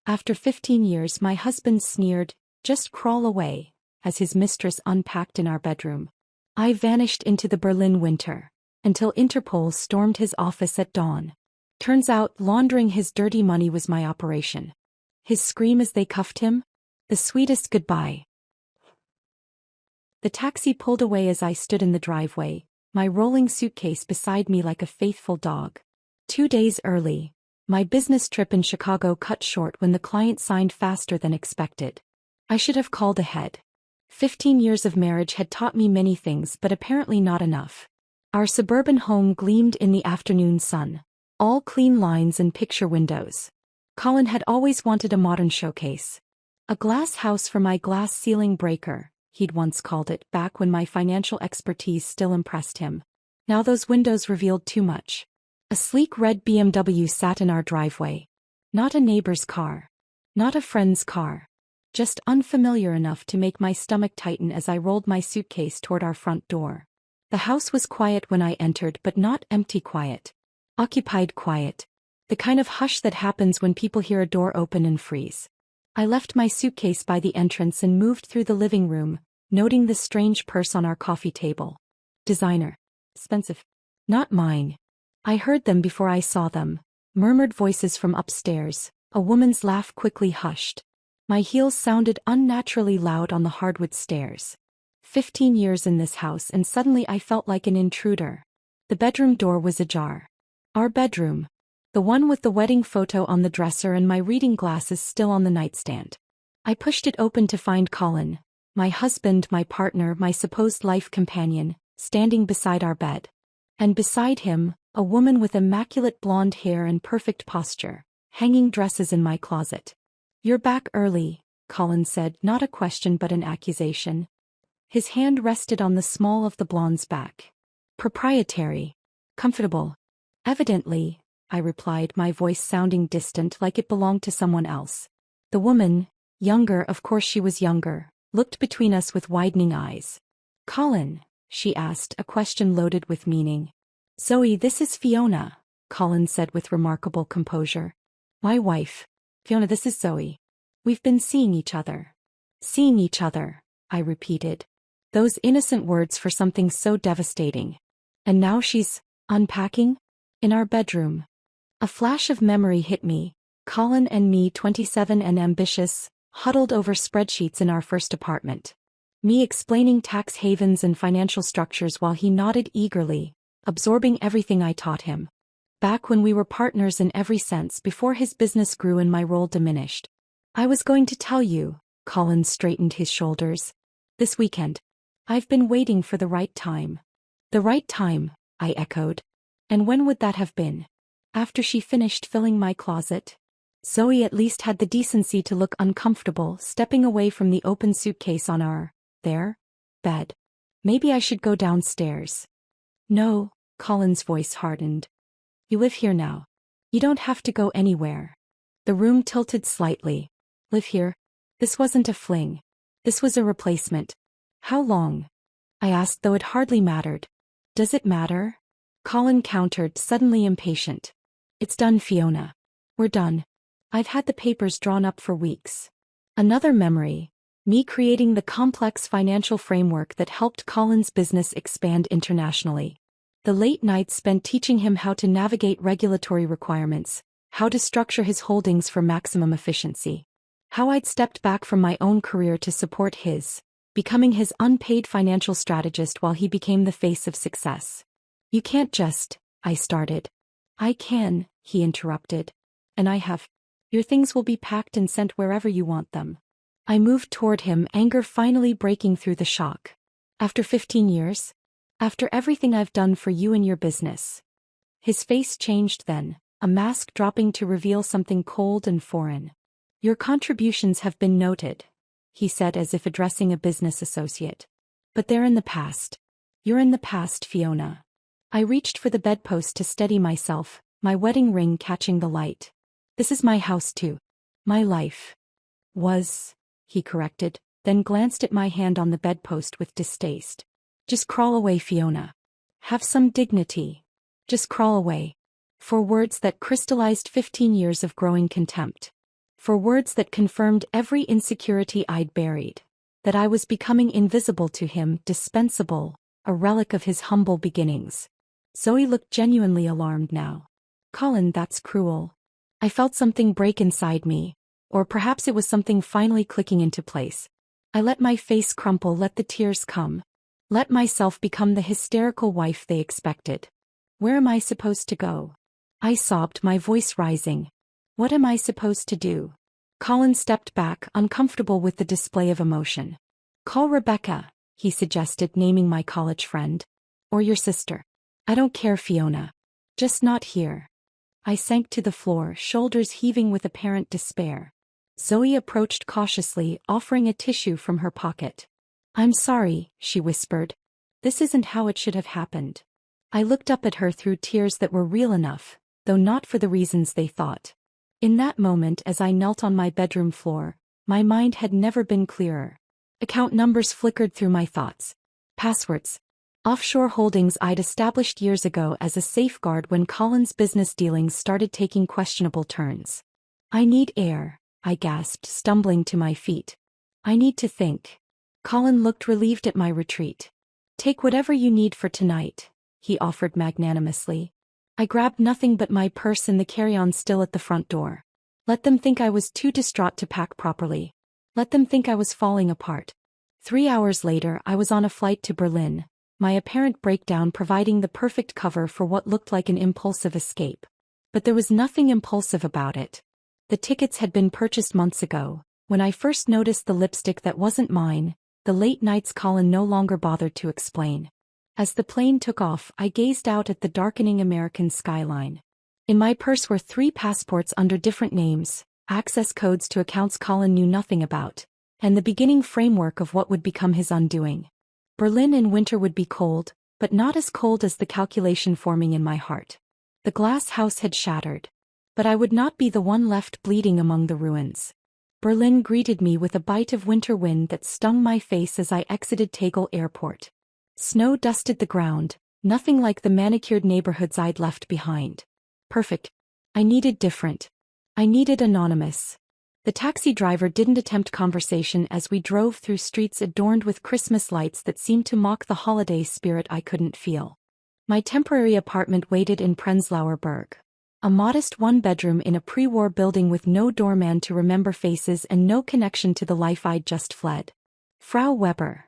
After 15 years, my husband sneered, "Just crawl away," as his mistress unpacked in our bedroom. I vanished into the Berlin winter, until Interpol stormed his office at dawn. Turns out laundering his dirty money was my operation. His scream as they cuffed him? The sweetest goodbye. The taxi pulled away as I stood in the driveway, my rolling suitcase beside me like a faithful dog. 2 days early. My business trip in Chicago cut short when the client signed faster than expected. I should have called ahead. 15 years of marriage had taught me many things, but apparently not enough. Our suburban home gleamed in the afternoon sun. All clean lines and picture windows. Colin had always wanted a modern showcase. A glass house for my glass ceiling breaker, he'd once called it, back when my financial expertise still impressed him. Now those windows revealed too much. A sleek red BMW sat in our driveway. Not a neighbor's car. Not a friend's car. Just unfamiliar enough to make my stomach tighten as I rolled my suitcase toward our front door. The house was quiet when I entered, but not empty quiet. Occupied quiet. The kind of hush that happens when people hear a door open and freeze. I left my suitcase by the entrance and moved through the living room, noting the strange purse on our coffee table. Designer. Expensive. Not mine. I heard them before I saw them. Murmured voices from upstairs. A woman's laugh quickly hushed. My heels sounded unnaturally loud on the hardwood stairs. 15 years in this house, and suddenly I felt like an intruder. The bedroom door was ajar. Our bedroom. The one with the wedding photo on the dresser and my reading glasses still on the nightstand. I pushed it open to find Colin, my husband, my partner, my supposed life companion, standing beside our bed. And beside him, a woman with immaculate blonde hair and perfect posture, hanging dresses in my closet. "You're back early," Colin said, not a question but an accusation. His hand rested on the small of the blonde's back. "Proprietary. Comfortable." "Evidently," I replied, my voice sounding distant like it belonged to someone else. The woman, younger, of course she was younger, looked between us with widening eyes. "Colin," she asked, a question loaded with meaning. "Zoe, this is Fiona," Colin said with remarkable composure. "My wife. Fiona, this is Zoe. We've been seeing each other." "Seeing each other," I repeated. Those innocent words for something so devastating. And now she's unpacking? In our bedroom. A flash of memory hit me. Colin and me, 27 and ambitious, huddled over spreadsheets in our first apartment. Me explaining tax havens and financial structures while he nodded eagerly, absorbing everything I taught him. Back when we were partners in every sense, before his business grew and my role diminished. "I was going to tell you," Colin straightened his shoulders. "This weekend. I've been waiting for the right time." "The right time," I echoed. "And when would that have been?" "After she finished filling my closet." Zoe at least had the decency to look uncomfortable, stepping away from the open suitcase on our bed. "Maybe I should go downstairs." "No," Colin's voice hardened. "You live here now. You don't have to go anywhere." The room tilted slightly. "Live here?" This wasn't a fling. This was a replacement. "How long?" I asked, though it hardly mattered. "Does it matter?" Colin countered, suddenly impatient. "It's done, Fiona. We're done. I've had the papers drawn up for weeks." Another memory. Me creating the complex financial framework that helped Colin's business expand internationally. The late nights spent teaching him how to navigate regulatory requirements, how to structure his holdings for maximum efficiency. How I'd stepped back from my own career to support his, becoming his unpaid financial strategist while he became the face of success. "You can't just," I started. "I can," he interrupted. "And I have. Your things will be packed and sent wherever you want them." I moved toward him, anger finally breaking through the shock. "After 15 years? After everything I've done for you and your business?" His face changed then, a mask dropping to reveal something cold and foreign. "Your contributions have been noted," he said as if addressing a business associate. "But they're in the past. You're in the past, Fiona." I reached for the bedpost to steady myself, my wedding ring catching the light. "This is my house too. My life." "Was," he corrected, then glanced at my hand on the bedpost with distaste. "Just crawl away, Fiona. Have some dignity. Just crawl away." 4 words that crystallized 15 years of growing contempt. for words that confirmed every insecurity I'd buried. That I was becoming invisible to him, dispensable, a relic of his humble beginnings. Zoe looked genuinely alarmed now. Colin, that's cruel. I felt something break inside me, or perhaps it was something finally clicking into place. I let my face crumple, let the tears come. Let myself become the hysterical wife they expected. Where am I supposed to go? I sobbed, my voice rising. What am I supposed to do? Colin stepped back, uncomfortable with the display of emotion. Call Rebecca, he suggested, naming my college friend. Or your sister. I don't care, Fiona. Just not here. I sank to the floor, shoulders heaving with apparent despair. Zoe approached cautiously, offering a tissue from her pocket. I'm sorry, she whispered. This isn't how it should have happened. I looked up at her through tears that were real enough, though not for the reasons they thought. In that moment, as I knelt on my bedroom floor, my mind had never been clearer. Account numbers flickered through my thoughts. Passwords. Offshore holdings I'd established years ago as a safeguard when Colin's business dealings started taking questionable turns. I need air, I gasped, stumbling to my feet. I need to think. Colin looked relieved at my retreat. Take whatever you need for tonight, he offered magnanimously. I grabbed nothing but my purse and the carry-on still at the front door. Let them think I was too distraught to pack properly. Let them think I was falling apart. 3 hours later, I was on a flight to Berlin, my apparent breakdown providing the perfect cover for what looked like an impulsive escape. But there was nothing impulsive about it. The tickets had been purchased months ago. When I first noticed the lipstick that wasn't mine, the late nights Colin no longer bothered to explain. As the plane took off, I gazed out at the darkening American skyline. In my purse were 3 passports under different names, access codes to accounts Colin knew nothing about, and the beginning framework of what would become his undoing. Berlin in winter would be cold, but not as cold as the calculation forming in my heart. The glass house had shattered. But I would not be the one left bleeding among the ruins. Berlin greeted me with a bite of winter wind that stung my face as I exited Tegel Airport. Snow dusted the ground, nothing like the manicured neighborhoods I'd left behind. Perfect. I needed different. I needed anonymous. The taxi driver didn't attempt conversation as we drove through streets adorned with Christmas lights that seemed to mock the holiday spirit I couldn't feel. My temporary apartment waited in Prenzlauer Berg. A modest one-bedroom in a pre-war building with no doorman to remember faces and no connection to the life I'd just fled. Frau Weber.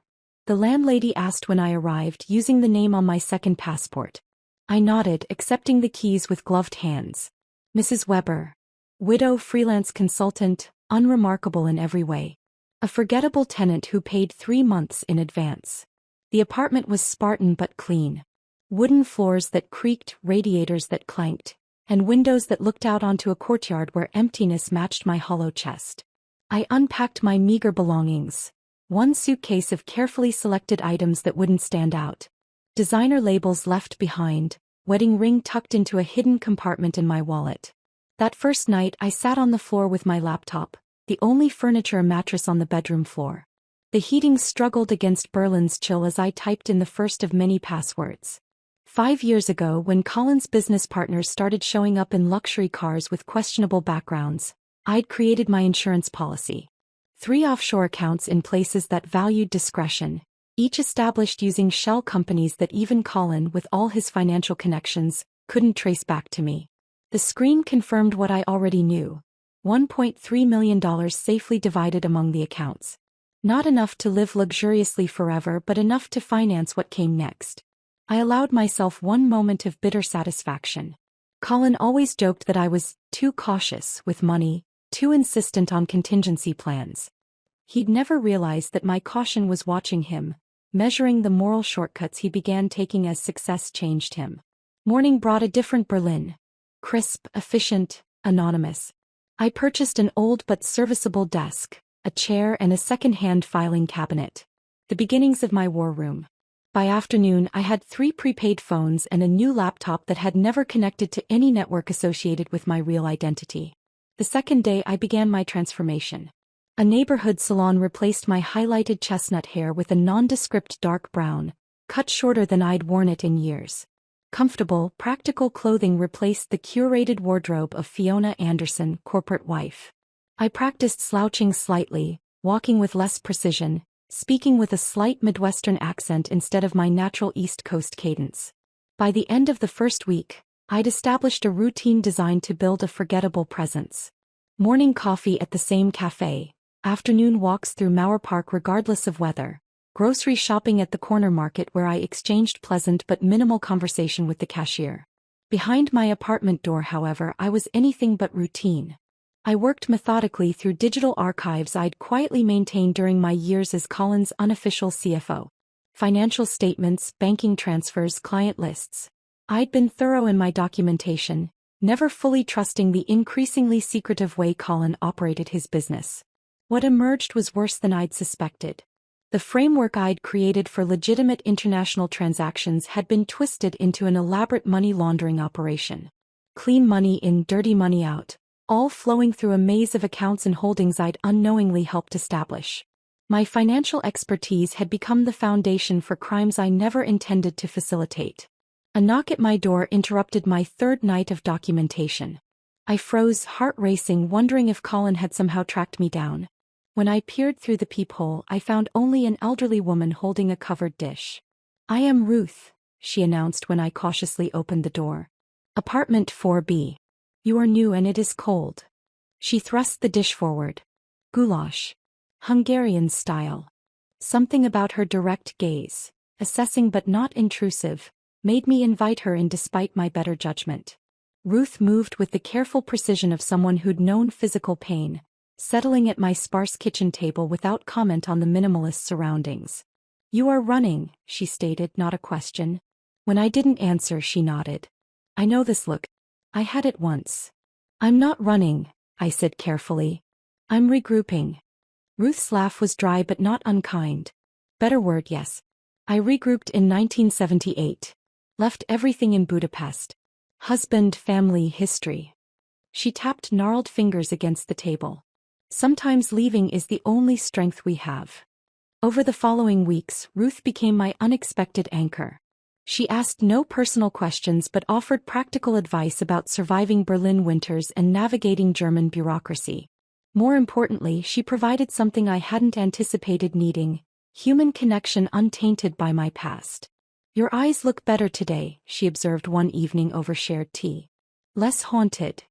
The landlady asked when I arrived, using the name on my second passport. I nodded, accepting the keys with gloved hands. Mrs. Weber. Widow, freelance consultant, unremarkable in every way. A forgettable tenant who paid 3 months in advance. The apartment was Spartan but clean. Wooden floors that creaked, radiators that clanked, and windows that looked out onto a courtyard where emptiness matched my hollow chest. I unpacked my meager belongings. 1 suitcase of carefully selected items that wouldn't stand out. Designer labels left behind, wedding ring tucked into a hidden compartment in my wallet. That first night I sat on the floor with my laptop, the only furniture, a mattress on the bedroom floor. The heating struggled against Berlin's chill as I typed in the first of many passwords. 5 years ago, when Colin's business partners started showing up in luxury cars with questionable backgrounds, I'd created my insurance policy. 3 offshore accounts in places that valued discretion, each established using shell companies that even Colin, with all his financial connections, couldn't trace back to me. The screen confirmed what I already knew. $1.3 million safely divided among the accounts. Not enough to live luxuriously forever, but enough to finance what came next. I allowed myself one moment of bitter satisfaction. Colin always joked that I was too cautious with money, too insistent on contingency plans. He'd never realized that my caution was watching him, measuring the moral shortcuts he began taking as success changed him. Morning brought a different Berlin. Crisp, efficient, anonymous. I purchased an old but serviceable desk, a chair and a second-hand filing cabinet. The beginnings of my war room. By afternoon I had 3 prepaid phones and a new laptop that had never connected to any network associated with my real identity. The second day I began my transformation. A neighborhood salon replaced my highlighted chestnut hair with a nondescript dark brown, cut shorter than I'd worn it in years. Comfortable, practical clothing replaced the curated wardrobe of Fiona Anderson, corporate wife. I practiced slouching slightly, walking with less precision, speaking with a slight Midwestern accent instead of my natural East Coast cadence. By the end of the first week, I'd established a routine designed to build a forgettable presence. Morning coffee at the same cafe, afternoon walks through Mauer Park regardless of weather, grocery shopping at the corner market where I exchanged pleasant but minimal conversation with the cashier. Behind my apartment door, however, I was anything but routine. I worked methodically through digital archives I'd quietly maintained during my years as Colin's unofficial CFO. Financial statements, banking transfers, client lists. I'd been thorough in my documentation, never fully trusting the increasingly secretive way Colin operated his business. What emerged was worse than I'd suspected. The framework I'd created for legitimate international transactions had been twisted into an elaborate money laundering operation. Clean money in, dirty money out, all flowing through a maze of accounts and holdings I'd unknowingly helped establish. My financial expertise had become the foundation for crimes I never intended to facilitate. A knock at my door interrupted my third night of documentation. I froze, heart racing, wondering if Colin had somehow tracked me down. When I peered through the peephole, I found only an elderly woman holding a covered dish. "I am Ruth," she announced when I cautiously opened the door. "Apartment 4B. You are new and it is cold." She thrust the dish forward. "Goulash. Hungarian style." Something about her direct gaze, assessing but not intrusive, made me invite her in despite my better judgment. Ruth moved with the careful precision of someone who'd known physical pain, settling at my sparse kitchen table without comment on the minimalist surroundings. "You are running," she stated, not a question. When I didn't answer, she nodded. "I know this look. I had it once." "I'm not running," I said carefully. "I'm regrouping." Ruth's laugh was dry but not unkind. "Better word, yes. I regrouped in 1978. Left everything in Budapest. Husband, family, history." She tapped gnarled fingers against the table. "Sometimes leaving is the only strength we have." Over the following weeks, Ruth became my unexpected anchor. She asked no personal questions but offered practical advice about surviving Berlin winters and navigating German bureaucracy. More importantly, she provided something I hadn't anticipated needing: human connection untainted by my past. "Your eyes look better today," she observed one evening over shared tea. "Less haunted."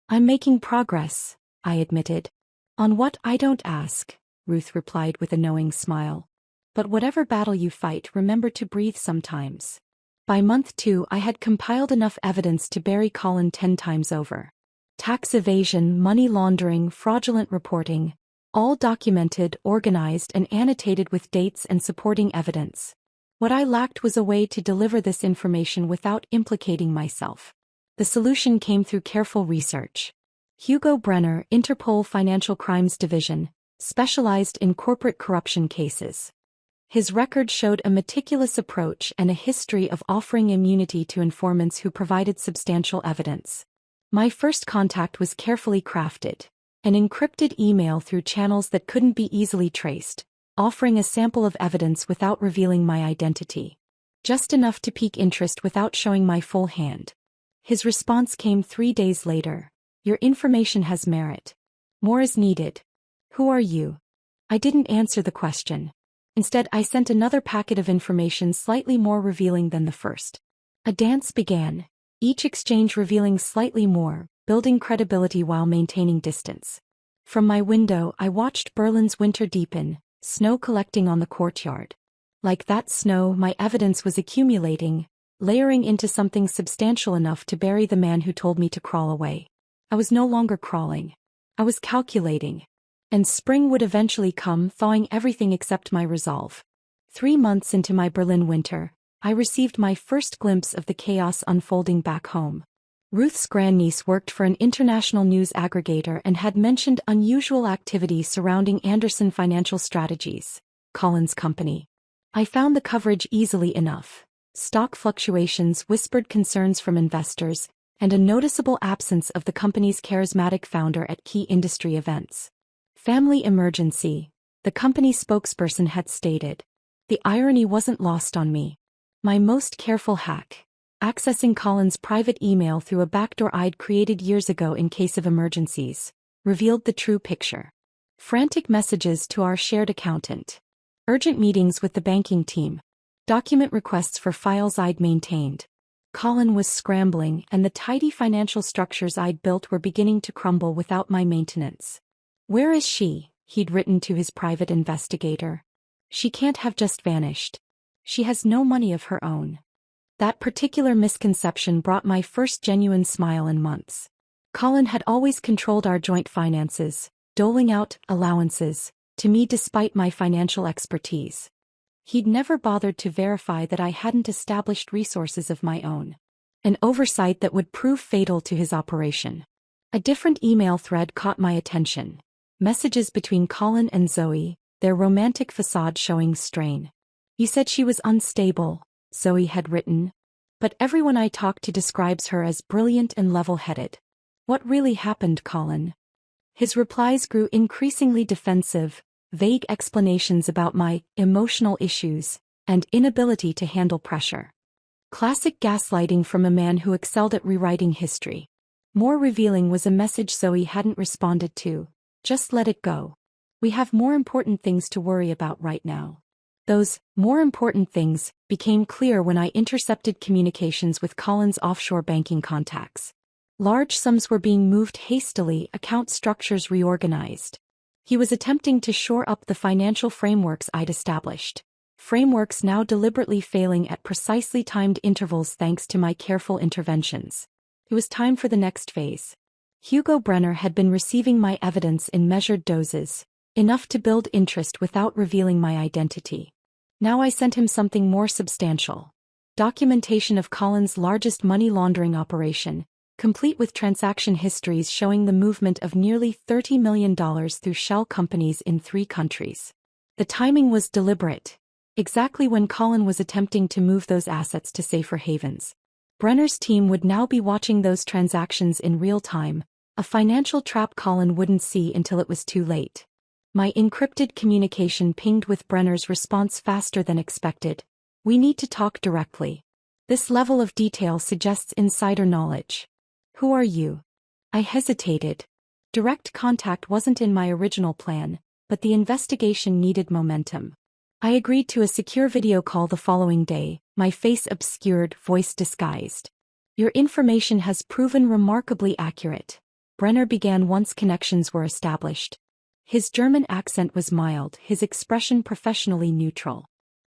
"I'm making progress," I admitted. "On what, I don't ask," Ruth replied with a knowing smile. "But whatever battle you fight, remember to breathe sometimes." By month 2, I had compiled enough evidence to bury Colin 10 times over. Tax evasion, money laundering, fraudulent reporting, all documented, organized, and annotated with dates and supporting evidence. What I lacked was a way to deliver this information without implicating myself. The solution came through careful research. Hugo Brenner, Interpol Financial Crimes Division, specialized in corporate corruption cases. His record showed a meticulous approach and a history of offering immunity to informants who provided substantial evidence. My first contact was carefully crafted, an encrypted email through channels that couldn't be easily traced, offering a sample of evidence without revealing my identity. Just enough to pique interest without showing my full hand. His response came 3 days later. "Your information has merit. More is needed." "Who are you?" I didn't answer the question. Instead, I sent another packet of information slightly more revealing than the first. A dance began, each exchange revealing slightly more, building credibility while maintaining distance. From my window, I watched Berlin's winter deepen, snow collecting on the courtyard. Like that snow, my evidence was accumulating, layering into something substantial enough to bury the man who told me to crawl away. I was no longer crawling. I was calculating. And spring would eventually come, thawing everything except my resolve. 3 months into my Berlin winter, I received my first glimpse of the chaos unfolding back home. Ruth's grandniece worked for an international news aggregator and had mentioned unusual activity surrounding Anderson Financial Strategies, Colin's company. I found the coverage easily enough. Stock fluctuations, whispered concerns from investors, and a noticeable absence of the company's charismatic founder at key industry events. "Family emergency," the company spokesperson had stated. The irony wasn't lost on me. My most careful hack, accessing Colin's private email through a backdoor I'd created years ago in case of emergencies, revealed the true picture. Frantic messages to our shared accountant. Urgent meetings with the banking team. Document requests for files I'd maintained. Colin was scrambling, and the tidy financial structures I'd built were beginning to crumble without my maintenance. "Where is she?" he'd written to his private investigator. "She can't have just vanished. She has no money of her own." That particular misconception brought my first genuine smile in months. Colin had always controlled our joint finances, doling out allowances to me despite my financial expertise. He'd never bothered to verify that I hadn't established resources of my own. An oversight that would prove fatal to his operation. A different email thread caught my attention. Messages between Colin and Zoe, their romantic facade showing strain. "You said she was unstable," Zoe had written. "But everyone I talk to describes her as brilliant and level-headed. What really happened, Colin?" His replies grew increasingly defensive, vague explanations about my emotional issues and inability to handle pressure. Classic gaslighting from a man who excelled at rewriting history. More revealing was a message Zoe hadn't responded to. "Just let it go. We have more important things to worry about right now." Those more important things became clear when I intercepted communications with Colin's offshore banking contacts. Large sums were being moved hastily, account structures reorganized. He was attempting to shore up the financial frameworks I'd established. Frameworks now deliberately failing at precisely timed intervals thanks to my careful interventions. It was time for the next phase. Hugo Brenner had been receiving my evidence in measured doses, enough to build interest without revealing my identity. Now I sent him something more substantial. Documentation of Colin's largest money laundering operation, complete with transaction histories showing the movement of nearly $30 million through shell companies in 3 countries. The timing was deliberate. Exactly when Colin was attempting to move those assets to safer havens. Brenner's team would now be watching those transactions in real time, a financial trap Colin wouldn't see until it was too late. My encrypted communication pinged with Brenner's response faster than expected. "We need to talk directly. This level of detail suggests insider knowledge." "Who are you?" I hesitated. Direct contact wasn't in my original plan, but the investigation needed momentum. I agreed to a secure video call the following day, my face obscured, voice disguised. "Your information has proven remarkably accurate," Brenner began once connections were established. His German accent was mild, his expression professionally neutral.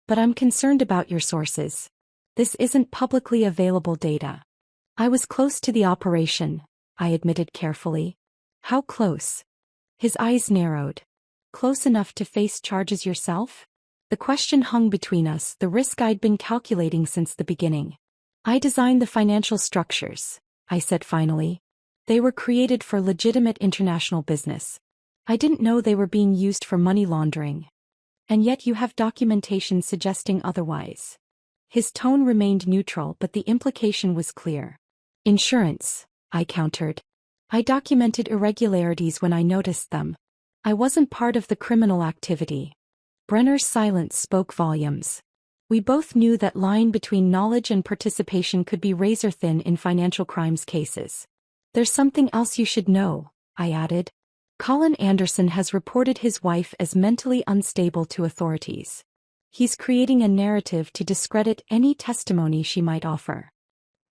"But I'm concerned about your sources. This isn't publicly available data." "I was close to the operation," I admitted carefully. "How close?" His eyes narrowed. "Close enough to face charges yourself?" The question hung between us, the risk I'd been calculating since the beginning. "I designed the financial structures," I said finally. "They were created for legitimate international business. I didn't know they were being used for money laundering." "And yet you have documentation suggesting otherwise." His tone remained neutral, but the implication was clear. "Insurance," I countered. "I documented irregularities when I noticed them. I wasn't part of the criminal activity." Brenner's silence spoke volumes. We both knew that line between knowledge and participation could be razor-thin in financial crimes cases. "There's something else you should know," I added. "Colin Anderson has reported his wife as mentally unstable to authorities. He's creating a narrative to discredit any testimony she might offer."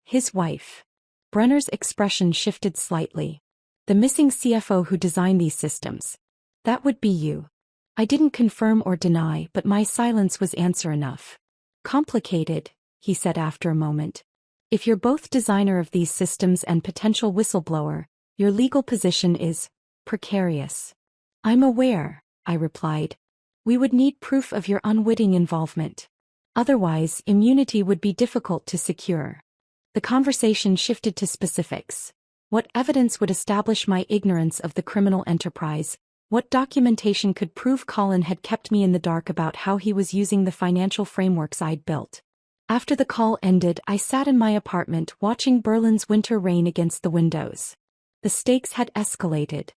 "His wife." Brenner's expression shifted slightly. "The missing CFO who designed these systems. That would be you." I didn't confirm or deny, but my silence was answer enough. "Complicated," he said after a moment. "If you're both designer of these systems and potential whistleblower, your legal position is precarious." "I'm aware," I replied. "We would need proof of your unwitting involvement. Otherwise, immunity would be difficult to secure." The conversation shifted to specifics. What evidence would establish my ignorance of the criminal enterprise? What documentation could prove Colin had kept me in the dark about how he was using the financial frameworks I'd built? After the call ended, I sat in my apartment watching Berlin's winter rain against the windows. The stakes had escalated.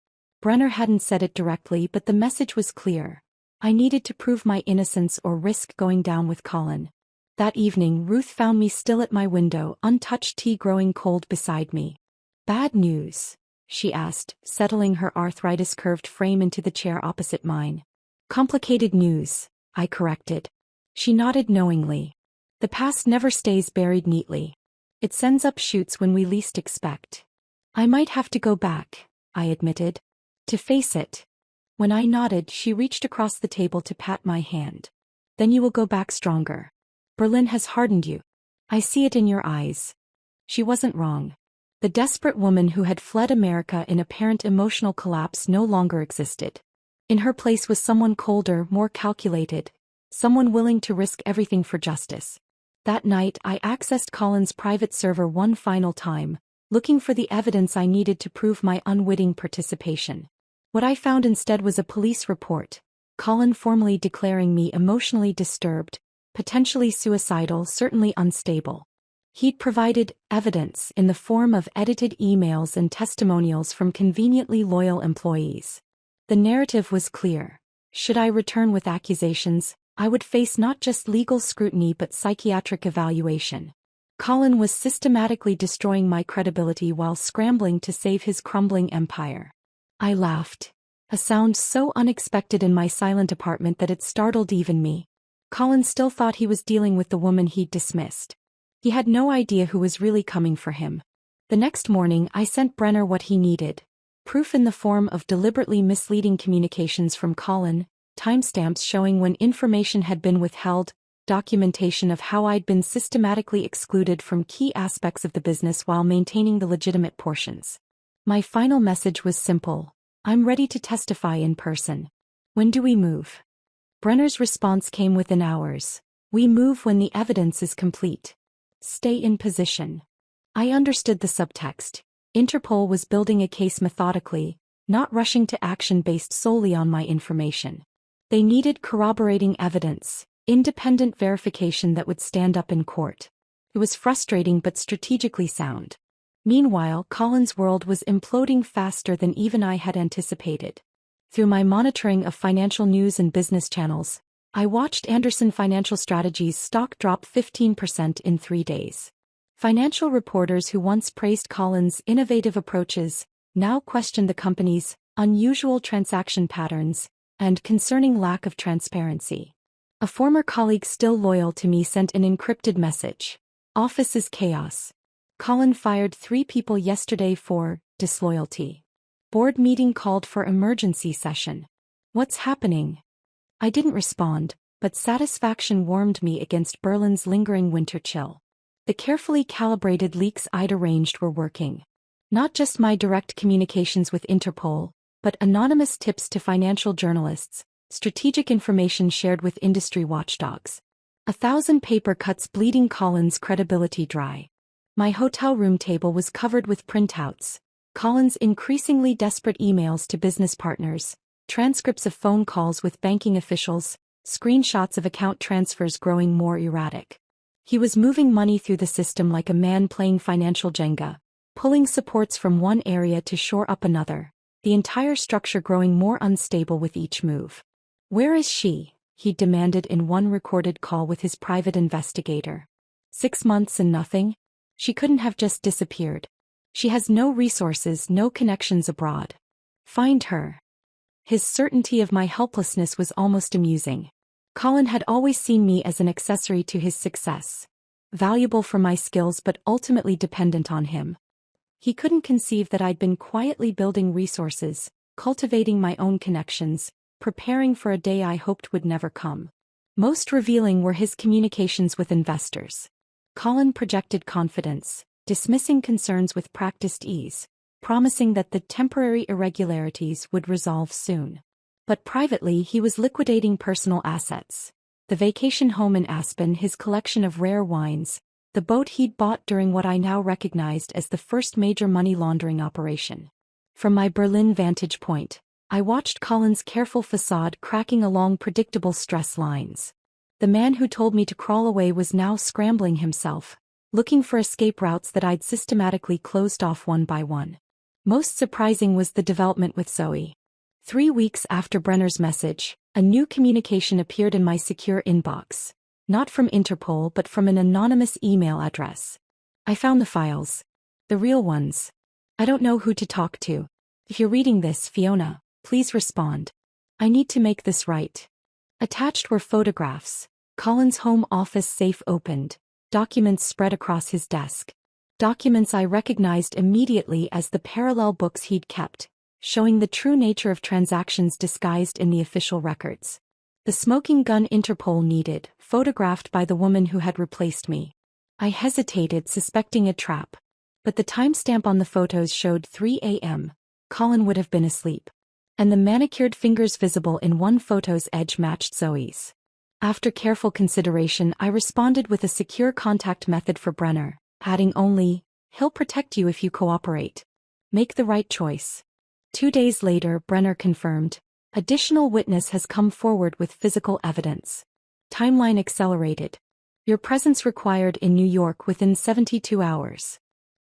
Brenner hadn't said it directly, but the message was clear. I needed to prove my innocence or risk going down with Colin. That evening, Ruth found me still at my window, untouched tea growing cold beside me. "Bad news," she asked, settling her arthritis-curved frame into the chair opposite mine. Complicated news, I corrected. She nodded knowingly. The past never stays buried neatly. It sends up shoots when we least expect. I might have to go back, I admitted. To face it. When I nodded, she reached across the table to pat my hand. Then you will go back stronger. Berlin has hardened you. I see it in your eyes. She wasn't wrong. The desperate woman who had fled America in apparent emotional collapse no longer existed. In her place was someone colder, more calculated, someone willing to risk everything for justice. That night I accessed Colin's private server one final time, looking for the evidence I needed to prove my unwitting participation. What I found instead was a police report, Colin formally declaring me emotionally disturbed, potentially suicidal, certainly unstable. He'd provided evidence in the form of edited emails and testimonials from conveniently loyal employees. The narrative was clear. Should I return with accusations, I would face not just legal scrutiny but psychiatric evaluation. Colin was systematically destroying my credibility while scrambling to save his crumbling empire. I laughed. A sound so unexpected in my silent apartment that it startled even me. Colin still thought he was dealing with the woman he'd dismissed. He had no idea who was really coming for him. The next morning I sent Brenner what he needed. Proof in the form of deliberately misleading communications from Colin, timestamps showing when information had been withheld, documentation of how I'd been systematically excluded from key aspects of the business while maintaining the legitimate portions. My final message was simple. I'm ready to testify in person. When do we move? Brenner's response came within hours. We move when the evidence is complete. Stay in position. I understood the subtext. Interpol was building a case methodically, not rushing to action based solely on my information. They needed corroborating evidence, independent verification that would stand up in court. It was frustrating but strategically sound. Meanwhile, Colin's world was imploding faster than even I had anticipated. Through my monitoring of financial news and business channels, I watched Anderson Financial Strategies stock drop 15% in 3 days. Financial reporters who once praised Colin's innovative approaches now questioned the company's unusual transaction patterns and concerning lack of transparency. A former colleague still loyal to me sent an encrypted message. Office is chaos. Colin fired 3 people yesterday for disloyalty. Board meeting called for emergency session. What's happening? I didn't respond, but satisfaction warmed me against Berlin's lingering winter chill. The carefully calibrated leaks I'd arranged were working. Not just my direct communications with Interpol, but anonymous tips to financial journalists, strategic information shared with industry watchdogs. 1,000 paper cuts bleeding Colin's credibility dry. My hotel room table was covered with printouts, Colin's increasingly desperate emails to business partners, transcripts of phone calls with banking officials, screenshots of account transfers growing more erratic. He was moving money through the system like a man playing financial Jenga, pulling supports from one area to shore up another, the entire structure growing more unstable with each move. Where is she? He demanded in one recorded call with his private investigator. 6 months and nothing? She couldn't have just disappeared. She has no resources, no connections abroad. Find her. His certainty of my helplessness was almost amusing. Colin had always seen me as an accessory to his success. Valuable for my skills but ultimately dependent on him. He couldn't conceive that I'd been quietly building resources, cultivating my own connections, preparing for a day I hoped would never come. Most revealing were his communications with investors. Colin projected confidence, dismissing concerns with practiced ease, promising that the temporary irregularities would resolve soon. But privately he was liquidating personal assets. The vacation home in Aspen, his collection of rare wines, the boat he'd bought during what I now recognized as the first major money laundering operation. From my Berlin vantage point, I watched Colin's careful facade cracking along predictable stress lines. The man who told me to crawl away was now scrambling himself, looking for escape routes that I'd systematically closed off one by one. Most surprising was the development with Zoe. 3 weeks after Brenner's message, a new communication appeared in my secure inbox. Not from Interpol but from an anonymous email address. I found the files. The real ones. I don't know who to talk to. If you're reading this, Fiona, please respond. I need to make this right. Attached were photographs. Colin's home office safe opened. Documents spread across his desk. Documents I recognized immediately as the parallel books he'd kept, showing the true nature of transactions disguised in the official records. The smoking gun Interpol needed, photographed by the woman who had replaced me. I hesitated, suspecting a trap. But the timestamp on the photos showed 3 a.m. Colin would have been asleep. And the manicured fingers visible in one photo's edge matched Zoe's. After careful consideration, I responded with a secure contact method for Brenner, adding only, "He'll protect you if you cooperate. Make the right choice." 2 days later, Brenner confirmed, "Additional witness has come forward with physical evidence." Timeline accelerated. "Your presence required in New York within 72 hours.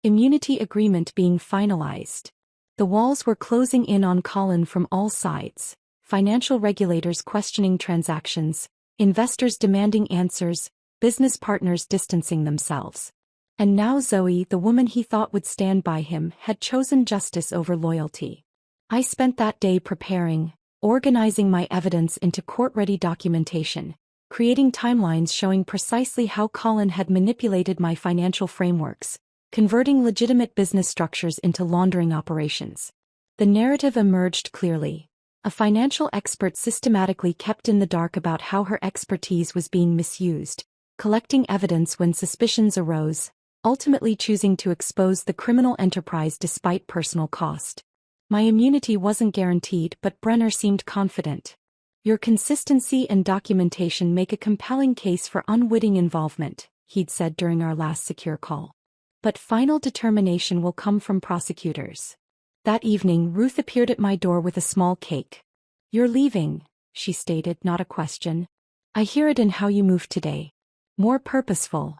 Immunity agreement being finalized." The walls were closing in on Colin from all sides. Financial regulators questioning transactions, investors demanding answers, business partners distancing themselves. And now Zoe, the woman he thought would stand by him, had chosen justice over loyalty. I spent that day preparing, organizing my evidence into court-ready documentation, creating timelines showing precisely how Colin had manipulated my financial frameworks, converting legitimate business structures into laundering operations. The narrative emerged clearly. A financial expert systematically kept in the dark about how her expertise was being misused, collecting evidence when suspicions arose, ultimately choosing to expose the criminal enterprise despite personal cost. My immunity wasn't guaranteed, but Brenner seemed confident. "Your consistency and documentation make a compelling case for unwitting involvement," he'd said during our last secure call. "But final determination will come from prosecutors." That evening, Ruth appeared at my door with a small cake. "You're leaving," she stated, not a question. "I hear it in how you moved today. More purposeful."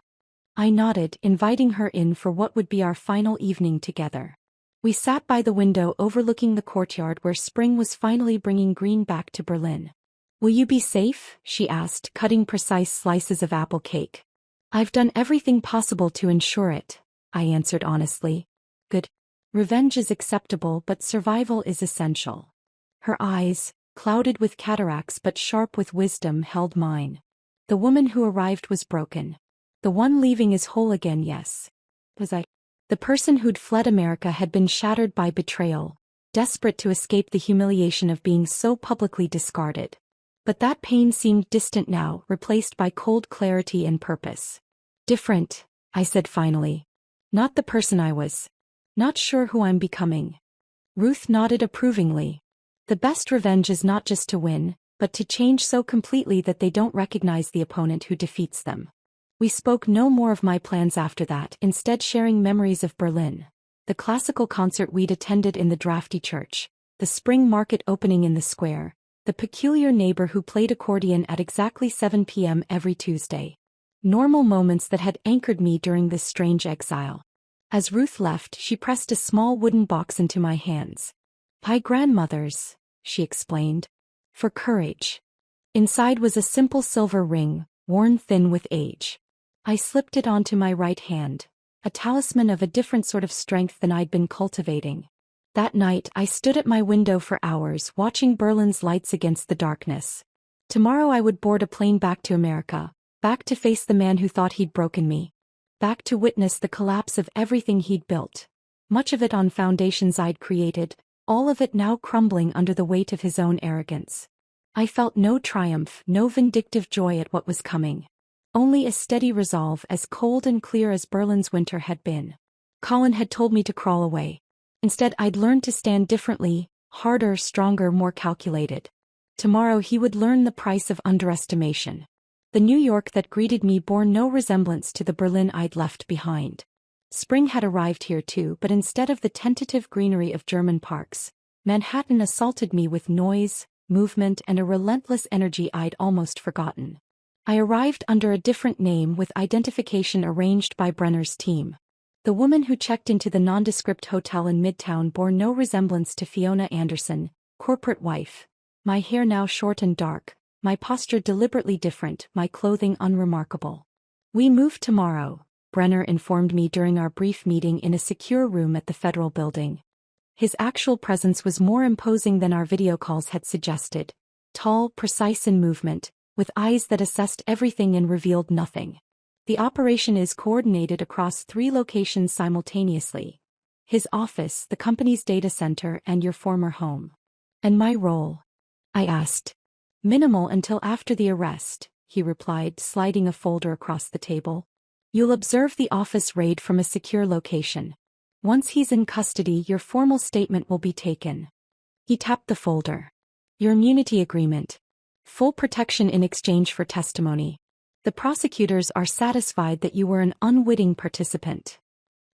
I nodded, inviting her in for what would be our final evening together. We sat by the window overlooking the courtyard where spring was finally bringing green back to Berlin. "Will you be safe?" she asked, cutting precise slices of apple cake. "I've done everything possible to ensure it," I answered honestly. "Good. Revenge is acceptable, but survival is essential." Her eyes, clouded with cataracts but sharp with wisdom, held mine. "The woman who arrived was broken. The one leaving is whole again, yes." Was I? The person who'd fled America had been shattered by betrayal, desperate to escape the humiliation of being so publicly discarded. But that pain seemed distant now, replaced by cold clarity and purpose. "Different," I said finally. "Not the person I was. Not sure who I'm becoming." Ruth nodded approvingly. "The best revenge is not just to win, but to change so completely that they don't recognize the opponent who defeats them." We spoke no more of my plans after that, instead sharing memories of Berlin. The classical concert we'd attended in the drafty church, the spring market opening in the square, the peculiar neighbor who played accordion at exactly 7 p.m. every Tuesday. Normal moments that had anchored me during this strange exile. As Ruth left, she pressed a small wooden box into my hands. "My grandmother's," she explained. "For courage." Inside was a simple silver ring, worn thin with age. I slipped it onto my right hand, a talisman of a different sort of strength than I'd been cultivating. That night, I stood at my window for hours, watching Berlin's lights against the darkness. Tomorrow I would board a plane back to America, back to face the man who thought he'd broken me. Back to witness the collapse of everything he'd built. Much of it on foundations I'd created, all of it now crumbling under the weight of his own arrogance. I felt no triumph, no vindictive joy at what was coming. Only a steady resolve, as cold and clear as Berlin's winter had been. Colin had told me to crawl away. Instead, I'd learned to stand differently, harder, stronger, more calculated. Tomorrow he would learn the price of underestimation. The New York that greeted me bore no resemblance to the Berlin I'd left behind. Spring had arrived here too, but instead of the tentative greenery of German parks, Manhattan assaulted me with noise, movement, and a relentless energy I'd almost forgotten. I arrived under a different name, with identification arranged by Brenner's team. The woman who checked into the nondescript hotel in Midtown bore no resemblance to Fiona Anderson, corporate wife. My hair now short and dark, my posture deliberately different, my clothing unremarkable. "We move tomorrow," Brenner informed me during our brief meeting in a secure room at the federal building. His actual presence was more imposing than our video calls had suggested. Tall, precise in movement, with eyes that assessed everything and revealed nothing. The operation is coordinated across 3 locations simultaneously. His office, the company's data center, and your former home. And my role? I asked. Minimal until after the arrest, he replied, sliding a folder across the table. You'll observe the office raid from a secure location. Once he's in custody, your formal statement will be taken. He tapped the folder. Your immunity agreement. Full protection in exchange for testimony. The prosecutors are satisfied that you were an unwitting participant.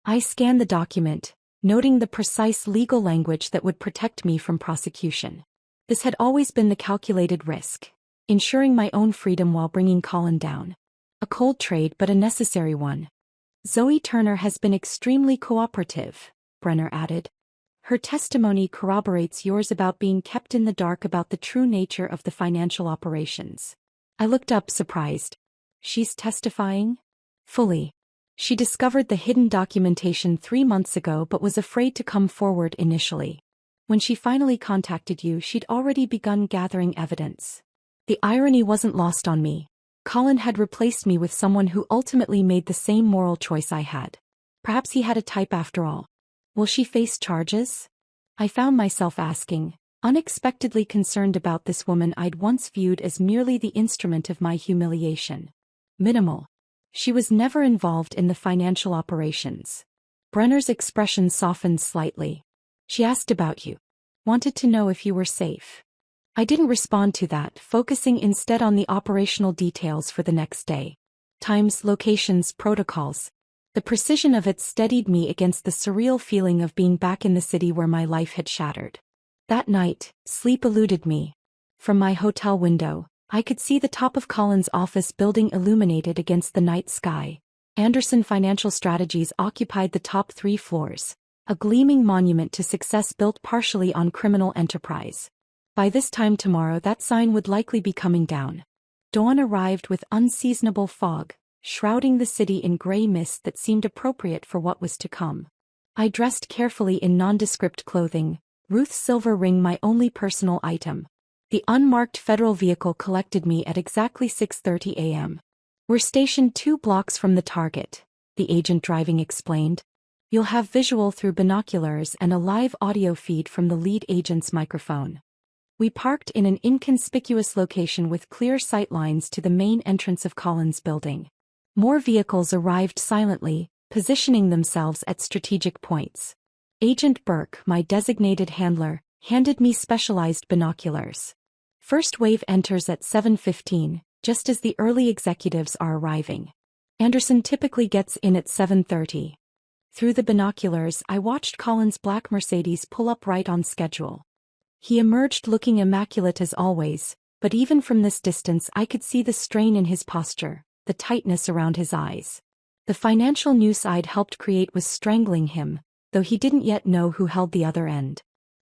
I scanned the document, noting the precise legal language that would protect me from prosecution. This had always been the calculated risk, ensuring my own freedom while bringing Colin down. A cold trade, but a necessary one. Zoe Turner has been extremely cooperative, Brenner added. Her testimony corroborates yours about being kept in the dark about the true nature of the financial operations. I looked up, surprised. She's testifying? Fully. She discovered the hidden documentation 3 months ago but was afraid to come forward initially. When she finally contacted you, she'd already begun gathering evidence. The irony wasn't lost on me. Colin had replaced me with someone who ultimately made the same moral choice I had. Perhaps he had a type after all. Will she face charges? I found myself asking, unexpectedly concerned about this woman I'd once viewed as merely the instrument of my humiliation. Minimal. She was never involved in the financial operations. Brenner's expression softened slightly. She asked about you. Wanted to know if you were safe. I didn't respond to that, focusing instead on the operational details for the next day. Times, locations, protocols. The precision of it steadied me against the surreal feeling of being back in the city where my life had shattered. That night, sleep eluded me. From my hotel window, I could see the top of Colin's office building illuminated against the night sky. Anderson Financial Strategies occupied the top 3 floors, a gleaming monument to success built partially on criminal enterprise. By this time tomorrow that sign would likely be coming down. Dawn arrived with unseasonable fog, shrouding the city in gray mist that seemed appropriate for what was to come. I dressed carefully in nondescript clothing, Ruth's silver ring my only personal item. The unmarked federal vehicle collected me at exactly 6:30 a.m. We're stationed 2 blocks from the target, the agent driving explained. You'll have visual through binoculars and a live audio feed from the lead agent's microphone. We parked in an inconspicuous location with clear sight lines to the main entrance of Colin's building. More vehicles arrived silently, positioning themselves at strategic points. Agent Burke, my designated handler, handed me specialized binoculars. First wave enters at 7:15, just as the early executives are arriving. Anderson typically gets in at 7:30. Through the binoculars, I watched Colin's black Mercedes pull up right on schedule. He emerged looking immaculate as always, but even from this distance I could see the strain in his posture, the tightness around his eyes. The financial noose I'd helped create was strangling him, though he didn't yet know who held the other end.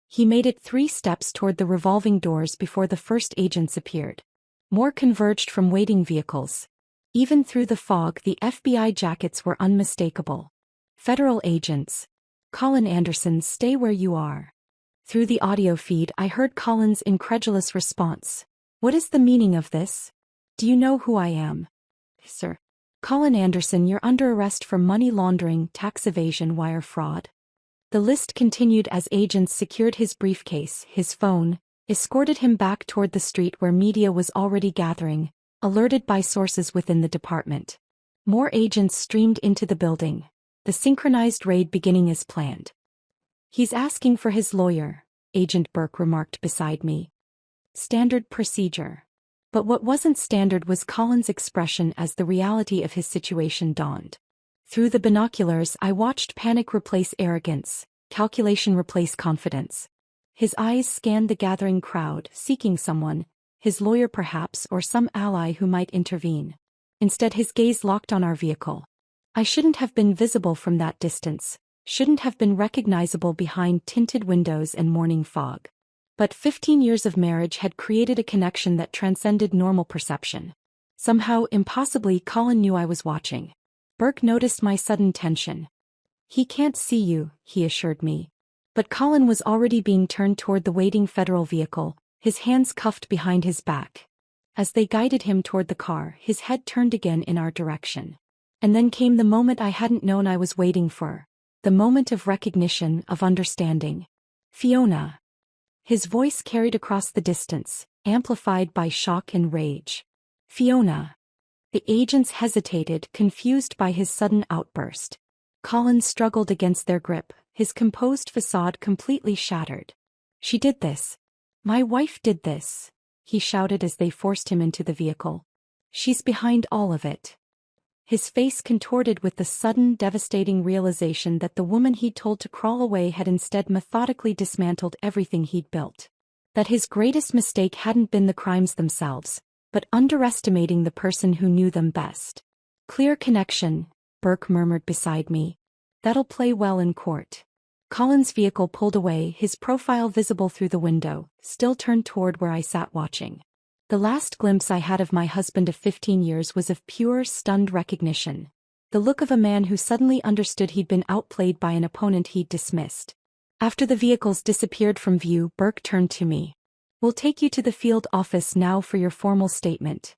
He made it 3 steps toward the revolving doors before the first agents appeared. More converged from waiting vehicles. Even through the fog, the FBI jackets were unmistakable. Federal agents. Colin Anderson, stay where you are. Through the audio feed, I heard Colin's incredulous response. What is the meaning of this? Do you know who I am? Sir. Colin Anderson, you're under arrest for money laundering, tax evasion, wire fraud. The list continued as agents secured his briefcase, his phone, escorted him back toward the street where media was already gathering, alerted by sources within the department. More agents streamed into the building, the synchronized raid beginning as planned. He's asking for his lawyer, Agent Burke remarked beside me. Standard procedure. But what wasn't standard was Colin's expression as the reality of his situation dawned. Through the binoculars, I watched panic replace arrogance, calculation replace confidence. His eyes scanned the gathering crowd, seeking someone, his lawyer perhaps, or some ally who might intervene. Instead, his gaze locked on our vehicle. I shouldn't have been visible from that distance, shouldn't have been recognizable behind tinted windows and morning fog. But 15 years of marriage had created a connection that transcended normal perception. Somehow, impossibly, Colin knew I was watching. Burke noticed my sudden tension. He can't see you, he assured me. But Colin was already being turned toward the waiting federal vehicle, his hands cuffed behind his back. As they guided him toward the car, his head turned again in our direction. And then came the moment I hadn't known I was waiting for. The moment of recognition, of understanding. Fiona. His voice carried across the distance, amplified by shock and rage. Fiona. The agents hesitated, confused by his sudden outburst. Colin struggled against their grip, his composed facade completely shattered. She did this. My wife did this, he shouted as they forced him into the vehicle. She's behind all of it. His face contorted with the sudden, devastating realization that the woman he'd told to crawl away had instead methodically dismantled everything he'd built. That his greatest mistake hadn't been the crimes themselves, but underestimating the person who knew them best. Clear connection, Burke murmured beside me. That'll play well in court. Colin's vehicle pulled away, his profile visible through the window, still turned toward where I sat watching. The last glimpse I had of my husband of 15 years was of pure, stunned recognition. The look of a man who suddenly understood he'd been outplayed by an opponent he'd dismissed. After the vehicles disappeared from view, Burke turned to me. We'll take you to the field office now for your formal statement.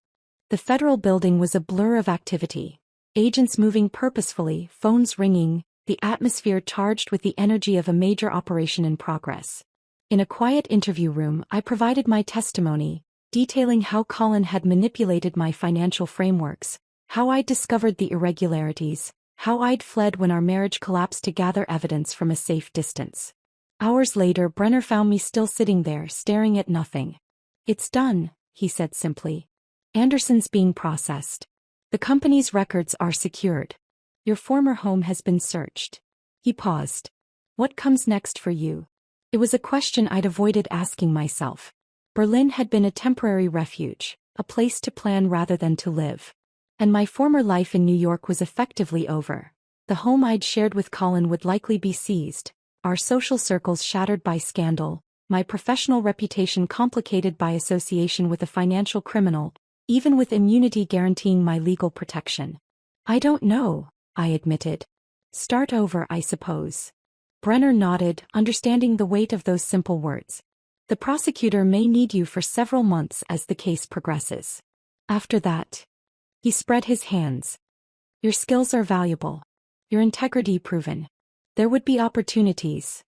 The federal building was a blur of activity. Agents moving purposefully, phones ringing, the atmosphere charged with the energy of a major operation in progress. In a quiet interview room, I provided my testimony, detailing how Colin had manipulated my financial frameworks, how I'd discovered the irregularities, how I'd fled when our marriage collapsed to gather evidence from a safe distance. Hours later, Brenner found me still sitting there, staring at nothing. It's done, he said simply. Anderson's being processed. The company's records are secured. Your former home has been searched. He paused. What comes next for you? It was a question I'd avoided asking myself. Berlin had been a temporary refuge, a place to plan rather than to live. And my former life in New York was effectively over. The home I'd shared with Colin would likely be seized, our social circles shattered by scandal, my professional reputation complicated by association with a financial criminal, even with immunity guaranteeing my legal protection. I don't know, I admitted. Start over, I suppose. Brenner nodded, understanding the weight of those simple words. The prosecutor may need you for several months as the case progresses. After that, he spread his hands. Your skills are valuable. Your integrity proven. There would be opportunities.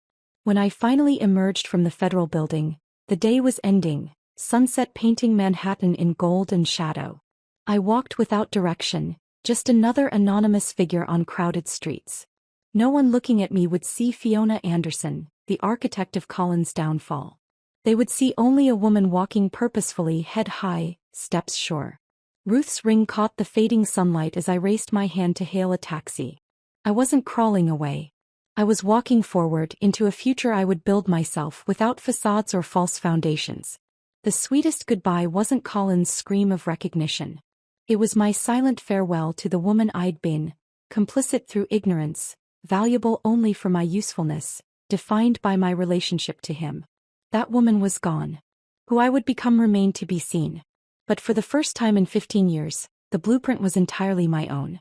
When I finally emerged from the federal building, the day was ending, sunset painting Manhattan in gold and shadow. I walked without direction, just another anonymous figure on crowded streets. No one looking at me would see Fiona Anderson, the architect of Colin's downfall. They would see only a woman walking purposefully, head high, steps sure. Ruth's ring caught the fading sunlight as I raised my hand to hail a taxi. I wasn't crawling away. I was walking forward into a future I would build myself without facades or false foundations. The sweetest goodbye wasn't Colin's scream of recognition. It was my silent farewell to the woman I'd been, complicit through ignorance, valuable only for my usefulness, defined by my relationship to him. That woman was gone. Who I would become remained to be seen. But for the first time in 15 years, the blueprint was entirely my own.